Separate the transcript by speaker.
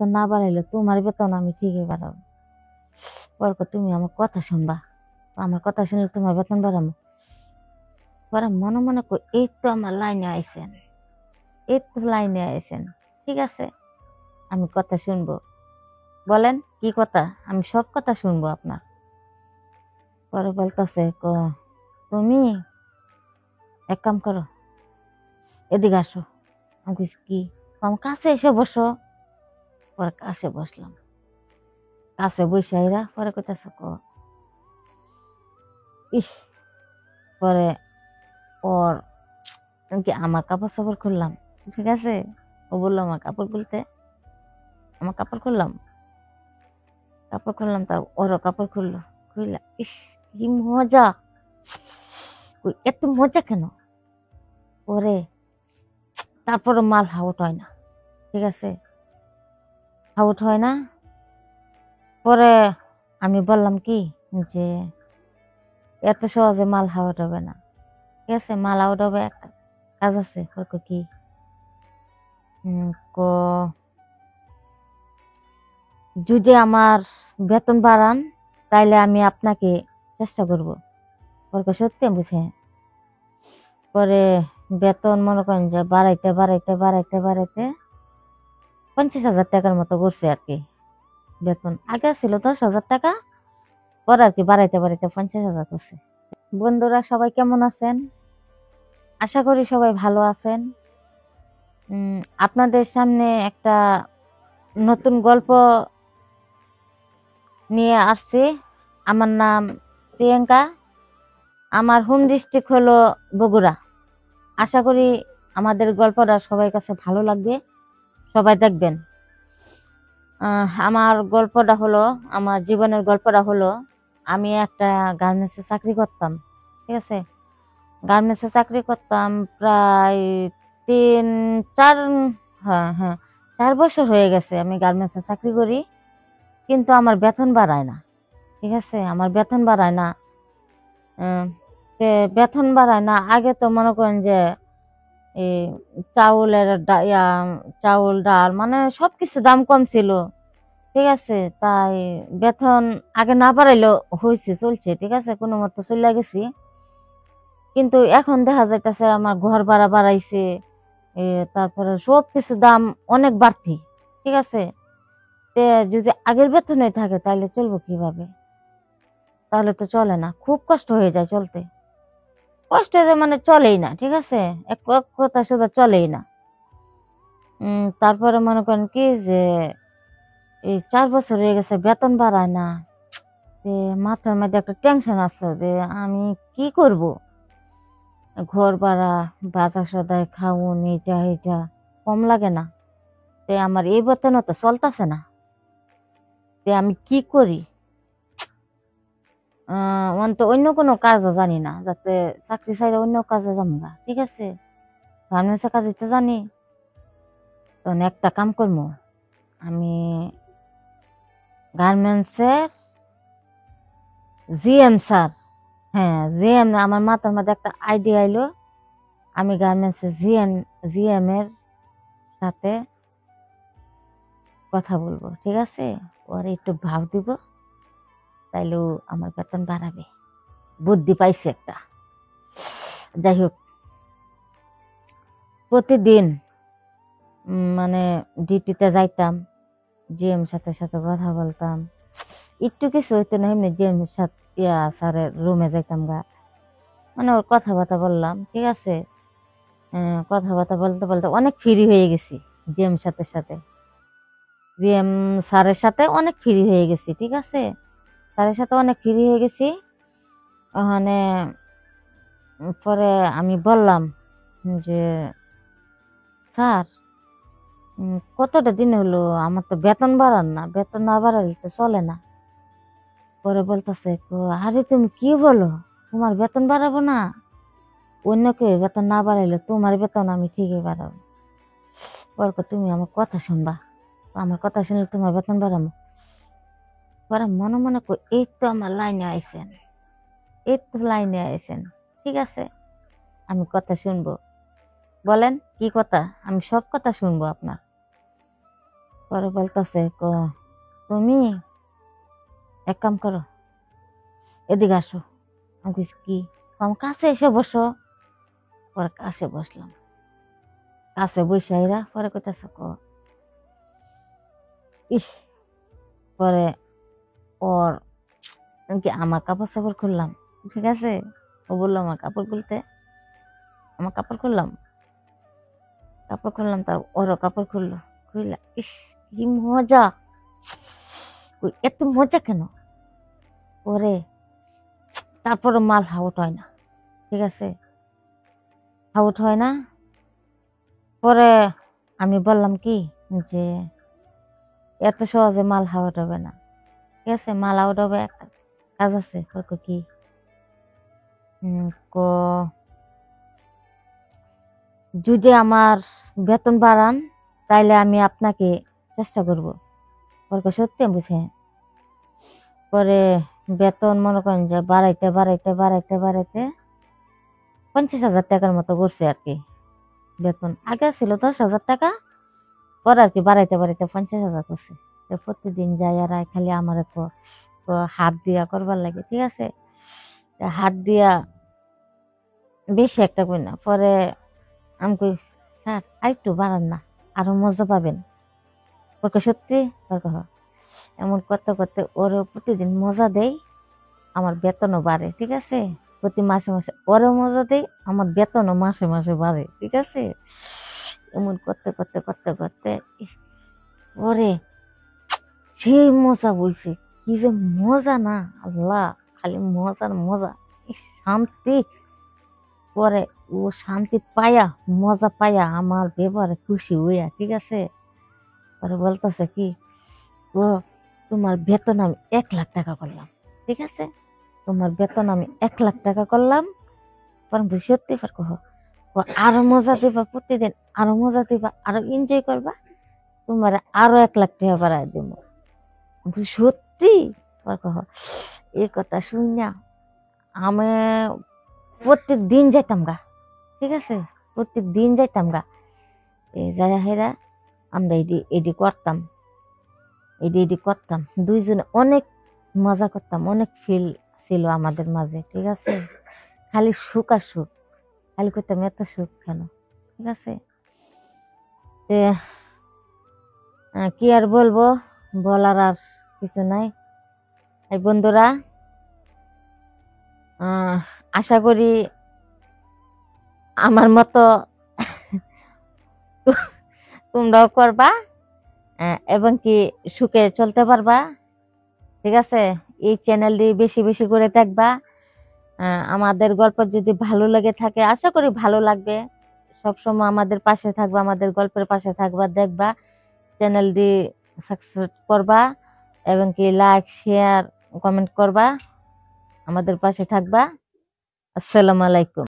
Speaker 1: বেতন না বাড়াইলে তোমার বেতন আমি ঠিকই বাড়াবো। পরে তুমি আমার কথা শুনবা, আমার কথা শুনলে তোমার বেতন বাড়াবো। পরে মনে মনে কই এই তো আমার লাইনে আইছেন, এই তো লাইনে আইছেন, ঠিক আছে আমি কথা শুনবো। বলেন কি কথা, আমি সব কথা শুনবো আপনার। পরে বলতেছে তুমি এক কাম করো, এদিকে আসো। আমি কইছি কি? আমার কাছে এসে বসো। পরে কাছে বসলাম, কাছে বৈশাইরা পরে কইতাছে ইস। পরে ওর কি আমার কাপড় চাপড় খুললাম, ঠিক আছে। ও বললো আমার কাপড় খুলতে, আমার কাপড় খুললাম, কাপড় খুললাম, তার ওরও কাপড় খুললো, খুললা ইস কি মজা। এত মজা কেন? পরে তারপরে মাল হাউট হয় না, ঠিক আছে, হাউট হয় না। পরে আমি বললাম কি যে এত সহজে মাল হাউট হবে না, ঠিক আছে, মাল আউট হবে একটা কাজ আছে। কি? ক যদি আমার বেতন বাড়ান তাইলে আমি আপনাকে চেষ্টা করব। সত্যি আমি বুঝি। পরে বেতন মনে করেন যে বাড়াইতে বাড়াইতে বাড়াইতে বাড়াইতে 50,000 টাকার মতো করছে আর কি। বেতন আগে ছিল 10,000 টাকা, পরে আর কি বাড়াইতে বাড়াইতে 50,000 করছে। বন্ধুরা সবাই কেমন আছেন? আশা করি সবাই ভালো আছেন। আপনাদের সামনে একটা নতুন গল্প নিয়ে আসছি। আমার নাম প্রিয়াঙ্কা, আমার হোম ডিস্ট্রিক্ট হলো বগুড়া। আশা করি আমাদের গল্পটা সবার কাছে ভালো লাগবে, সবাই দেখবেন। আমার গল্পটা হলো, আমার জীবনের গল্পটা হলো, আমি একটা গার্মেন্টসে চাকরি করতাম, ঠিক আছে। গার্মেন্টসে চাকরি করতাম প্রায় 3-4, হ্যাঁ হ্যাঁ 4 বছর হয়ে গেছে আমি গার্মেন্টসে চাকরি করি, কিন্তু আমার বেতন বাড়ায় না, ঠিক আছে, আমার বেতন বাড়ায় না। বেতন বাড়ায় না। আগে তো মনে করেন যে এই চাউল ডাল মানে সবকিছু দাম কম ছিল, ঠিক আছে। তাই বেতন আগে না বাড়াইলেও হয়েছে, চলছে, ঠিক আছে, কোনো মতো চলে গেছি। কিন্তু এখন দেখা যাইতেছে আমার ঘর ভাড়া বাড়াইছে, তারপরে সবকিছু দাম অনেক বাড়তি, ঠিক আছে। যদি আগের বেতনই থাকে তাহলে চলবো কিভাবে? তাহলে তো চলে না, খুব কষ্ট হয়ে যায় চলতে। কষ্ট হয়ে যায় মানে চলেই না, ঠিক আছে, এক কথা শুধু চলেই না। তারপরে মনে করেন কি যে এই 4 বছর হয়ে গেছে বেতন বাড়ায় না। মাথার মধ্যে একটা টেনশন আছে যে আমি কি করব। ঘর ভাড়া, বাজার সদাই, খাওন, এটা এটা কম লাগে না। আমার এই বেতনও তো চলতেছে না, আমি কি করি? অন্য কোনো কাজও জানি না, যাতে চাকরি ছাড়া অন্য কাজে যাবো না, ঠিক আছে। গার্মেন্টসের কাজে তো জানি, তখন একটা কাম করবো আমি, গার্মেন্টসের জিএম স্যার, হ্যাঁ জিএম, আমার মাথার মধ্যে একটা আইডিয়া আইলো, আমি গার্মেন্টসের জিএম এর সাথে কথা বলবো, ঠিক আছে, ওরে একটু ভাব দিব, তাইলেও আমার বেতন বাড়াবে। বুদ্ধি পাইছে একটা। যাই হোক, প্রতিদিন মানে ডিউটিতে যাইতাম, জিএম সাথে সাথে কথা বলতাম, একটু কিছু হইতো না, এমনি জিএম সাথে স্যারের রুমে যাইতাম গা, মানে ওর কথাবার্তা বললাম, ঠিক আছে। কথাবার্তা বলতে বলতে অনেক ফ্রি হয়ে গেছি, জিএম জিএম স্যারের সাথে অনেক ফ্রি হয়ে গেছি, ঠিক আছে, স্যারের সাথে অনেক ফ্রি হয়ে গেছি। ওখানে পরে আমি বললাম যে স্যার, কতটা দিন হলো আমার তো বেতন বাড়ান না, বেতন না বাড়ালে তো চলে না। পরে বলতেছে আরে তুমি কি বলো, তোমার বেতন বাড়াবো না? অন্য কেউ বেতন না বাড়াইলে তোমার বেতন আমি ঠিকই বাড়াবো। পরে তুমি আমার কথা শুনবা, আমার কথা শুনলে তোমার বেতন বাড়াবো। পরে মনে মনে এই তো আমার লাইনে আইছেন, এই তো লাইনে আইছেন, ঠিক আছে আমি কথা শুনবো। বলেন কি কথা, আমি সব কথা শুনবো আপনার। পরে বলতেছে তুমি এক কাম করো, এদিকে আসো। আমি কইছি কি? আমার কাছে এসে বসো। পরে কাছে বসলাম, কাছে বসে আইরা পরে কইতেছে ইস। পরে ওর কি আমার কাপড় চাপড় খুললাম, ঠিক আছে। ও বললো আমার কাপড় খুলতে, আমার কাপড় খুললাম, তার ওরও কাপড় খুললো। খুললা ইস কি মজা! এত মজা কেন? পরে তারপরে মাল হাউট হয় না, ঠিক আছে, হাউট হয় না। পরে আমি বললাম কি যে এত সহজে মাল হাউট হবে না, ঠিক আছে, মাল আউট হবে একটা কাজ আছে। কি? ক যদি আমার বেতন বাড়ান তাইলে আমি আপনাকে চেষ্টা করব। সত্যি আমি বুঝি। পরে বেতন মনে করেন যে বাড়াইতে বাড়াইতে বাড়াইতে বাড়াইতে 50,000 টাকার মতো করছে আর কি। বেতন আগে ছিল 10,000 টাকা, পরে আর কি বাড়াইতে বাড়াইতে 50,000 করছে। প্রতিদিন যাই আর খালি আমার হাত দিয়া করবার লাগে, ঠিক আছে। হাত দিয়া বেশি একটা করি না। পরে আমি কই স্যার আর একটু বাড়ান না, আরো মজা পাবেন। সত্যি এমন করতে করতে ওরও প্রতিদিন মজা দেই, আমার বেতনও বাড়ে, ঠিক আছে। প্রতি মাসে মাসে ওরও মজা দেই, আমার বেতনও মাসে মাসে বাড়ে, ঠিক আছে। এমন করতে করতে করতে করতে ওরে সেই মজা বইছে, কি যে মজা না আল্লাহ, খালি মজার মজা, শান্তি। পরে ও শান্তি পায়া মজা পায়া আমার ব্যবহারে খুশি হইয়া, ঠিক আছে। পরে বলতেছে কি তোমার বেতন আমি 1,00,000 টাকা করলাম, ঠিক আছে, তোমার বেতন আমি 1,00,000 টাকা করলাম। পরে সত্যি আরো মজা দিবা, প্রতিদিন আরো মজা দিবা, আরো এনজয় করবা, তোমার আরো 1,00,000 টাকা বাড়াই দিব। সত্যি? এই কথা শুনিয়া আমি প্রত্যেক দিন যাইতাম গা, ঠিক আছে, প্রত্যেক দিন যাইতাম গা। যাই হেরা আমরা এডি করতাম, এডি করতাম, দুইজনে অনেক মজা করতাম, অনেক ফিল ছিল আমাদের মাঝে, ঠিক আছে। খালি সুখ আর সুখ, খালি করতাম এত সুখ কেন, ঠিক আছে। কি আর বলবো, বলার আর কিছু নাই। এই বন্ধুরা, আশা করি আমার মতো তোমরাও করবা এবং কি সুখে চলতে পারবা, ঠিক আছে। এই চ্যানেলটি বেশি বেশি করে দেখবা। আমাদের গল্প যদি ভালো লেগে থাকে, আশা করি ভালো লাগবে। সবসময় আমাদের পাশে থাকবা, আমাদের গল্পের পাশে থাকবা, দেখবা চ্যানেলটি সাবস্ক্রাইব করবা এবং কি লাইক শেয়ার কমেন্ট করবা, আমাদের পাশে থাকবা। আসসালামু আলাইকুম।